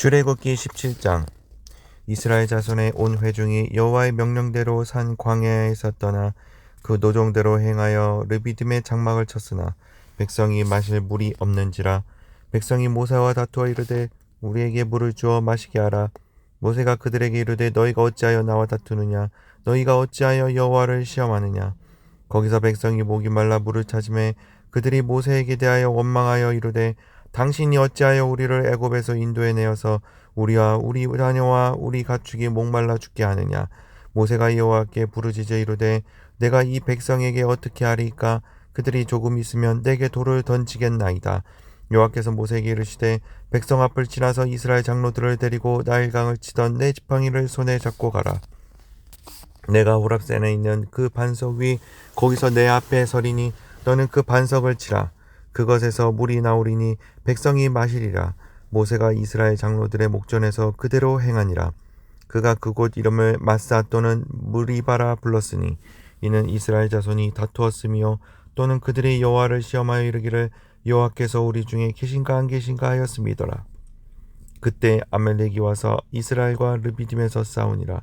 출애굽기 17장. 이스라엘 자손의 온 회중이 여호와의 명령대로 산 광야에서 떠나 그 노종대로 행하여 르비딤의 장막을 쳤으나 백성이 마실 물이 없는지라. 백성이 모세와 다투어 이르되 우리에게 물을 주어 마시게 하라. 모세가 그들에게 이르되 너희가 어찌하여 나와 다투느냐? 너희가 어찌하여 여호와를 시험하느냐? 거기서 백성이 목이 말라 물을 찾으매 그들이 모세에게 대하여 원망하여 이르되 당신이 어찌하여 우리를 애굽에서 인도해 내어서 우리와 우리 자녀와 우리 가축이 목말라 죽게 하느냐? 모세가 여호와께 부르짖어 이르되 내가 이 백성에게 어떻게 하리까? 그들이 조금 있으면 내게 돌을 던지겠나이다. 여호와께서 모세에게 이르시되 백성 앞을 지나서 이스라엘 장로들을 데리고 나일강을 치던 내 지팡이를 손에 잡고 가라. 내가 호랍산에 있는 그 반석 위 거기서 내 앞에 서리니 너는 그 반석을 치라. 그것에서 물이 나오리니 백성이 마시리라. 모세가 이스라엘 장로들의 목전에서 그대로 행하니라. 그가 그곳 이름을 마사 또는 무리바라 불렀으니 이는 이스라엘 자손이 다투었으며 또는 그들이 여호와를 시험하여 이르기를 여호와께서 우리 중에 계신가 안 계신가 하였음이더라. 그때 아말렉이 와서 이스라엘과 르비딤에서 싸우니라.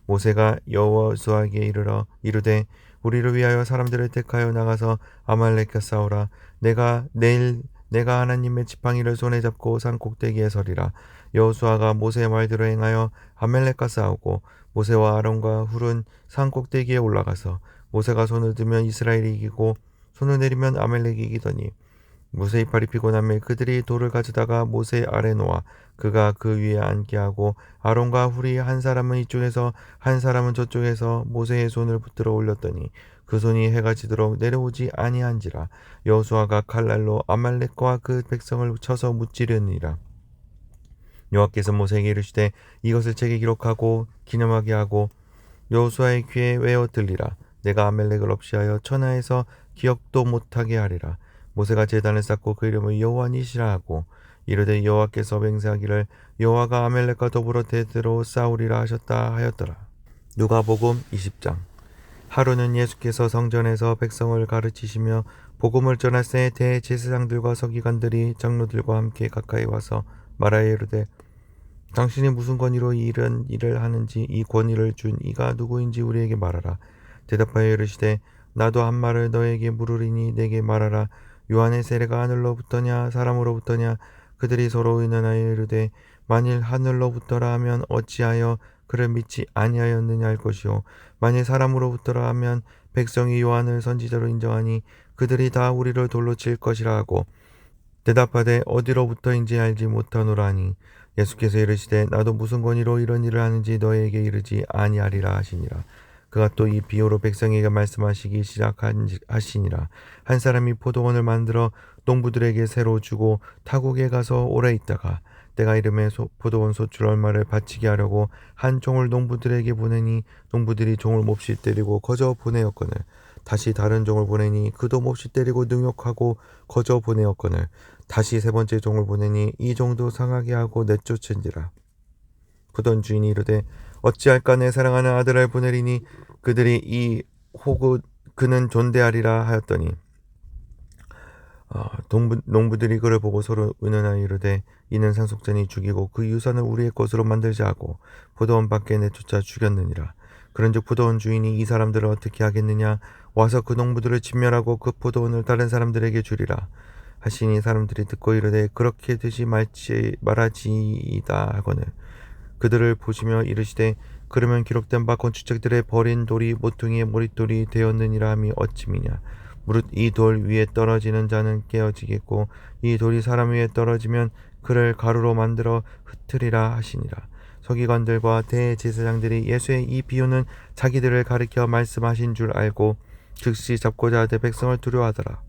모세가 여호수아에게 이르러 이르되 우리를 위하여 사람들을 택하여 나가서 아말렉과 싸우라. 내가 하나님의 지팡이를 손에 잡고 산 꼭대기에 서리라. 여호수아가 모세의 말대로 행하여 아말렉과 싸우고 모세와 아론과 훌은 산 꼭대기에 올라가서 모세가 손을 들면 이스라엘이 이기고 손을 내리면 아말렉이 이기더니 모세의 팔이 피곤하매 그들이 돌을 가져다가 모세 아래 놓아 그가 그 위에 앉게 하고 아론과 훌이 한 사람은 이쪽에서 한 사람은 저쪽에서 모세의 손을 붙들어 올렸더니 그 손이 해가 지도록 내려오지 아니한지라. 여호수아가 칼날로 아말렉과 그 백성을 쳐서 무찌르니라. 여호와께서 모세에게 이르시되 이것을 책에 기록하고 기념하게 하고 여호수아의 귀에 외어 들리라. 내가 아말렉을 없이하여 천하에서 기억도 못하게 하리라. 모세가 제단을 쌓고 그 이름을 여호와 니시라 하고 이르되 여호와께서 맹세하기를 여호와가 아말렉과 더불어 대대로 싸우리라 하셨다 하였더라. 누가복음 20장. 하루는 예수께서 성전에서 백성을 가르치시며 복음을 전할새 대제사장들과 서기관들이 장로들과 함께 가까이 와서 말하여 이르되 당신이 무슨 권위로 이런 일을 하는지 이 권위를 준 이가 누구인지 우리에게 말하라. 대답하여 이르시되 나도 한 말을 너에게 물으리니 내게 말하라. 요한의 세례가 하늘로부터냐 사람으로부터냐? 그들이 서로 의논하여 이르되 만일 하늘로부터라 하면 어찌하여 그를 믿지 아니하였느냐 할 것이요 만일 사람으로부터라 하면 백성이 요한을 선지자로 인정하니 그들이 다 우리를 돌로 칠 것이라 하고 대답하되 어디로부터인지 알지 못하노라 하니 예수께서 이르시되 나도 무슨 권위로 이런 일을 하는지 너에게 이르지 아니하리라 하시니라. 그가 또 이 비유로 백성에게 말씀하시기 시작하시니라. 한 사람이 포도원을 만들어 농부들에게 새로 주고 타국에 가서 오래 있다가 때가 이름에 포도원 소출 얼마를 바치게 하려고 한 종을 농부들에게 보내니 농부들이 종을 몹시 때리고 거저 보내었거늘 다시 다른 종을 보내니 그도 몹시 때리고 능욕하고 거저 보내었거늘 다시 세 번째 종을 보내니 이 종도 상하게 하고 내쫓은지라. 포도원 주인이 이르되 어찌할까 내 사랑하는 아들을 보내리니 그들이 이 호구 그는 존대하리라 하였더니 농부들이 그를 보고 서로 의논하여 이르되 이는 상속자니 죽이고 그 유산을 우리의 것으로 만들자 하고 포도원 밖에 내쫓아 죽였느니라. 그런즉 포도원 주인이 이 사람들을 어떻게 하겠느냐? 와서 그 농부들을 진멸하고 그 포도원을 다른 사람들에게 주리라 하시니 사람들이 듣고 이르되 그렇게 드시 말하지이다 하거늘 그들을 보시며 이르시되 그러면 기록된 바 건축자들의 버린 돌이 모퉁이의 머릿돌이 되었느니라 함이 어찌미냐? 무릇 이 돌 위에 떨어지는 자는 깨어지겠고 이 돌이 사람 위에 떨어지면 그를 가루로 만들어 흩으리라 하시니라. 서기관들과 대제사장들이 예수의 이 비유는 자기들을 가리켜 말씀하신 줄 알고 즉시 잡고자 하되 백성을 두려워하더라.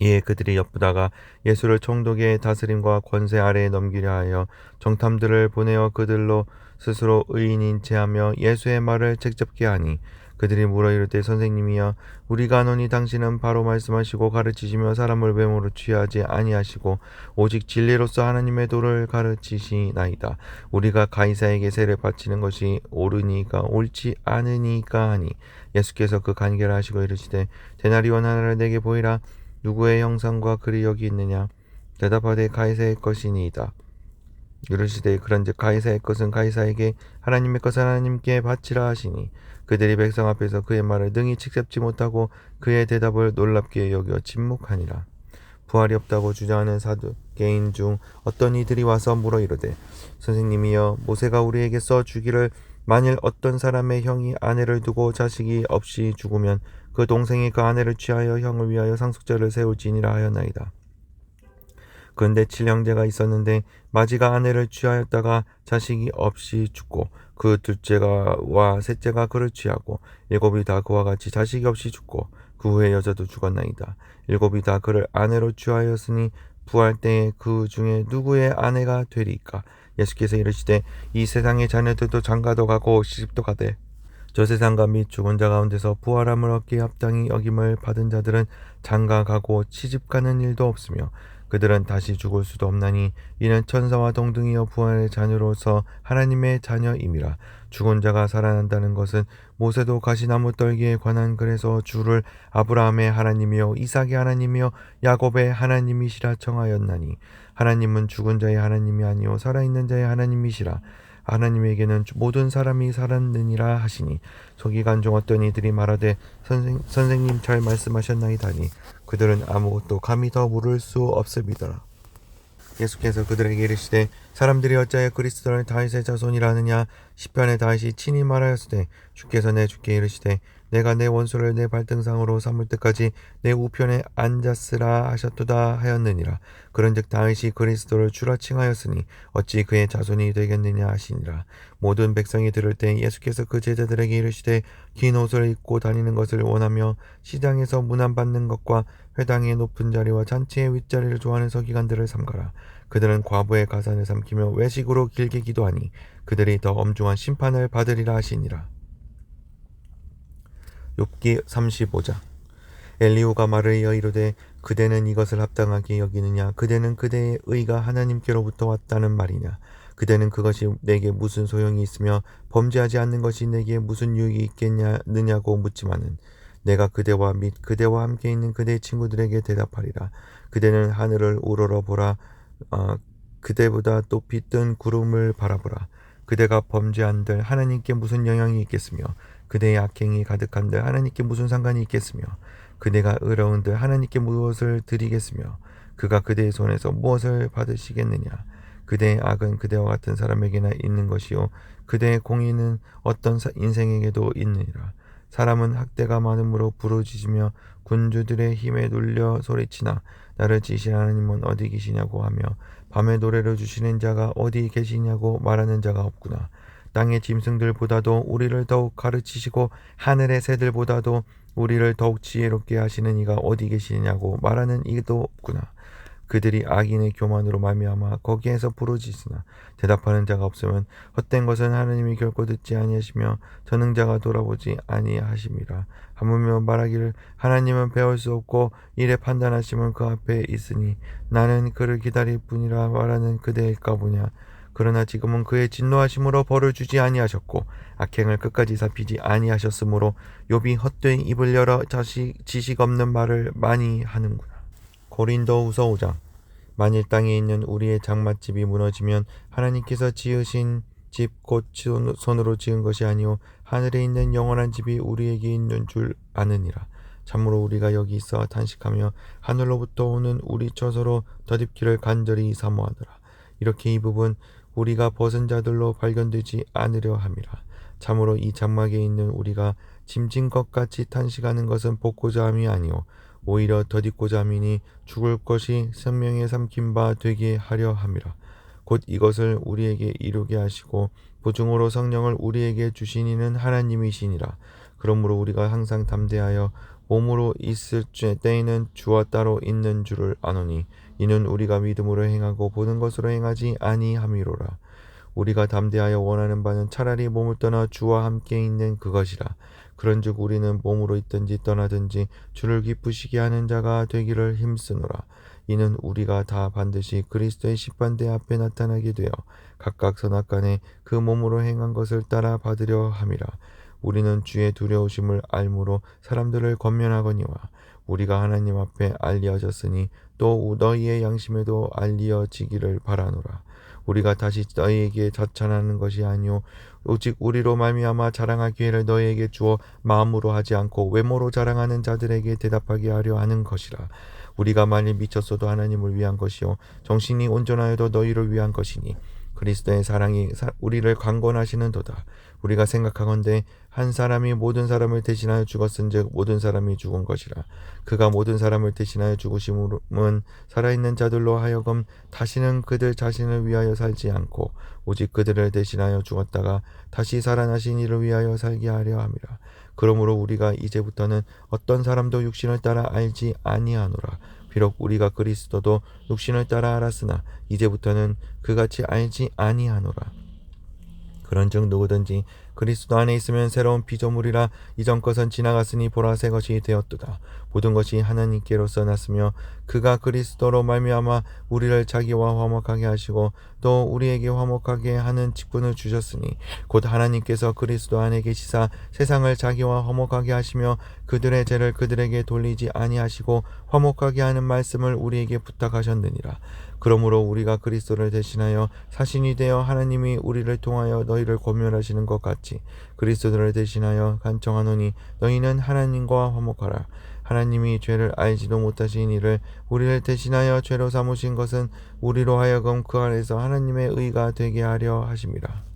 이에 그들이 엿보다가 예수를 총독의 다스림과 권세 아래에 넘기려 하여 정탐들을 보내어 그들로 스스로 의인인 체하며 예수의 말을 책잡게 하니 그들이 물어 이르되 선생님이여 우리가 아노니 당신은 바로 말씀하시고 가르치시며 사람을 외모로 취하지 아니하시고 오직 진리로서 하나님의 도를 가르치시나이다. 우리가 가이사에게 세를 바치는 것이 옳으니까 옳지 않으니까 하니 예수께서 그 간계를 하시고 이르시되 데나리온 하나를 내게 보이라. 누구의 형상과 글이 여기 있느냐? 대답하되 가이사의 것이니이다. 이르시되 그런즉 가이사의 것은 가이사에게 하나님의 것은 하나님께 바치라 하시니 그들이 백성 앞에서 그의 말을 능히 직접지 못하고 그의 대답을 놀랍게 여겨 침묵하니라. 부활이 없다고 주장하는 사두개인 중 어떤 이들이 와서 물어 이르되 선생님이여 모세가 우리에게 써 주기를 만일 어떤 사람의 형이 아내를 두고 자식이 없이 죽으면 그 동생이 그 아내를 취하여 형을 위하여 상속자를 세울지니라 하였나이다. 그런데 칠형제가 있었는데 마지가 아내를 취하였다가 자식이 없이 죽고 그 둘째가와 셋째가 그를 취하고 일곱이 다 그와 같이 자식이 없이 죽고 그 후에 여자도 죽었나이다. 일곱이 다 그를 아내로 취하였으니 부활 때에 그 중에 누구의 아내가 되리까? 예수께서 이르시되 이 세상의 자녀들도 장가도 가고 시집도 가되 저 세상과 및 죽은 자 가운데서 부활함을 얻기에 합당히 여김을 받은 자들은 장가 가고 시집 가는 일도 없으며 그들은 다시 죽을 수도 없나니 이는 천사와 동등이여 부활의 자녀로서 하나님의 자녀임이라. 죽은 자가 살아난다는 것은 모세도 가시나무 떨기에 관한 글에서 주를 아브라함의 하나님이요 이삭의 하나님이요 야곱의 하나님이시라 청하였나니 하나님은 죽은 자의 하나님이 아니요 살아있는 자의 하나님이시라. 하나님에게는 모든 사람이 살았느니라 하시니 서기관 중 어떤 이들이 말하되 선생님 잘 말씀하셨나이다니 그들은 아무것도 감히 더 물을 수 없음이더라. 예수께서 그들에게 이르시되 사람들이 어찌하여 그리스도를 다윗의 자손이라 하느냐. 시편에 다윗이 친히 말하였으되 주께서 내 주께 이르시되 내가 내 원수를 내 발등상으로 삼을 때까지 내 우편에 앉았으라 하셨도다 하였느니라. 그런즉 다윗이 그리스도를 주라 칭하였으니 어찌 그의 자손이 되겠느냐 하시니라. 모든 백성이 들을 때 예수께서 그 제자들에게 이르시되 긴 옷을 입고 다니는 것을 원하며 시장에서 문안받는 것과 회당의 높은 자리와 잔치의 윗자리를 좋아하는 서기관들을 삼가라. 그들은 과부의 가산을 삼키며 외식으로 길게 기도하니 그들이 더 엄중한 심판을 받으리라 하시니라. 욥기 35장. 엘리후가 말을 이어 이르되 그대는 이것을 합당하게 여기느냐. 그대는 그대의 의가 하나님께로부터 왔다는 말이냐. 그대는 그것이 내게 무슨 소용이 있으며 범죄하지 않는 것이 내게 무슨 유익이 있겠느냐고 묻지만은 내가 그대와 및 그대와 함께 있는 그대의 친구들에게 대답하리라. 그대는 하늘을 우러러 보라. 그대보다 높이 뜬 구름을 바라보라. 그대가 범죄한들 하나님께 무슨 영향이 있겠으며 그대의 악행이 가득한들 하나님께 무슨 상관이 있겠으며 그대가 의로운들 하나님께 무엇을 드리겠으며 그가 그대의 손에서 무엇을 받으시겠느냐. 그대의 악은 그대와 같은 사람에게나 있는 것이요 그대의 공의는 어떤 인생에게도 있느니라. 사람은 학대가 많음으로 부르짖으며 군주들의 힘에 눌려 소리치나 나를 지으신 하나님은 어디 계시냐고 하며 밤에 노래를 주시는 자가 어디 계시냐고 말하는 자가 없구나. 땅의 짐승들보다도 우리를 더욱 가르치시고 하늘의 새들보다도 우리를 더욱 지혜롭게 하시는 이가 어디 계시냐고 말하는 이도 없구나. 그들이 악인의 교만으로 말미암아 거기에서 부르짖으나 대답하는 자가 없으면 헛된 것은 하나님이 결코 듣지 아니하시며 전능자가 돌아보지 아니하심이라. 하물며 말하기를 하나님은 배울 수 없고 이래 판단하심은 그 앞에 있으니 나는 그를 기다릴 뿐이라 말하는 그대일까 보냐. 그러나 지금은 그의 진노하심으로 벌을 주지 아니하셨고 악행을 끝까지 살피지 아니하셨으므로 욥이 헛된 입을 열어 지식 없는 말을 많이 하는구나. 고린도후서 5장. 만일 땅에 있는 우리의 장막집이 무너지면 하나님께서 지으신 집 곧 손으로 지은 것이 아니요 하늘에 있는 영원한 집이 우리에게 있는 줄 아느니라. 참으로 우리가 여기 있어 탄식하며 하늘로부터 오는 우리 처소로 덧입기를 간절히 사모하더라. 이렇게 이 부분 우리가 벗은 자들로 발견되지 않으려 함이라. 참으로 이 장막에 있는 우리가 짐진 것 같이 탄식하는 것은 벗고자 함이 아니요 오히려 덧입고자 함이니 죽을 것이 생명에 삼킨 바 되게 하려 함이라. 곧 이것을 우리에게 이루게 하시고 보증으로 성령을 우리에게 주시니는 하나님이시니라. 그러므로 우리가 항상 담대하여 몸으로 있을 때에는 주와 따로 있는 줄을 아노니 이는 우리가 믿음으로 행하고 보는 것으로 행하지 아니함이로라. 우리가 담대하여 원하는 바는 차라리 몸을 떠나 주와 함께 있는 그것이라. 그런즉 우리는 몸으로 있든지 떠나든지 주를 기쁘시게 하는 자가 되기를 힘쓰노라. 이는 우리가 다 반드시 그리스도의 심판대 앞에 나타나게 되어 각각 선악간에 그 몸으로 행한 것을 따라 받으려 함이라. 우리는 주의 두려우심을 알므로 사람들을 권면하거니와 우리가 하나님 앞에 알리어졌으니 또 너희의 양심에도 알리어지기를 바라노라. 우리가 다시 너희에게 자찬하는 것이 아니요 오직 우리로 말미암아 자랑할 기회를 너희에게 주어 마음으로 하지 않고 외모로 자랑하는 자들에게 대답하게 하려 하는 것이라. 우리가 만일 미쳤어도 하나님을 위한 것이요 정신이 온전하여도 너희를 위한 것이니 그리스도의 사랑이 우리를 강권하시는도다. 우리가 생각하건대 한 사람이 모든 사람을 대신하여 죽었은즉 모든 사람이 죽은 것이라. 그가 모든 사람을 대신하여 죽으심은 살아있는 자들로 하여금 다시는 그들 자신을 위하여 살지 않고 오직 그들을 대신하여 죽었다가 다시 살아나신 이를 위하여 살게 하려 함이라. 그러므로 우리가 이제부터는 어떤 사람도 육신을 따라 알지 아니하노라. 비록 우리가 그리스도도 육신을 따라 알았으나 이제부터는 그같이 알지 아니하노라. 그런즉 누구든지 그리스도 안에 있으면 새로운 피조물이라. 이전 것은 지나갔으니 보라 새 것이 되었도다. 모든 것이 하나님께로서 났으며 그가 그리스도로 말미암아 우리를 자기와 화목하게 하시고 또 우리에게 화목하게 하는 직분을 주셨으니 곧 하나님께서 그리스도 안에 계시사 세상을 자기와 화목하게 하시며 그들의 죄를 그들에게 돌리지 아니하시고 화목하게 하는 말씀을 우리에게 부탁하셨느니라. 그러므로 우리가 그리스도를 대신하여 사신이 되어 하나님이 우리를 통하여 너희를 고면하시는 것 같이 그리스도를 대신하여 간청하노니 너희는 하나님과 화목하라. 하나님이 죄를 알지도 못하신 이를 우리를 대신하여 죄로 삼으신 것은 우리로 하여금 그 안에서 하나님의 의가 되게 하려 하심이라.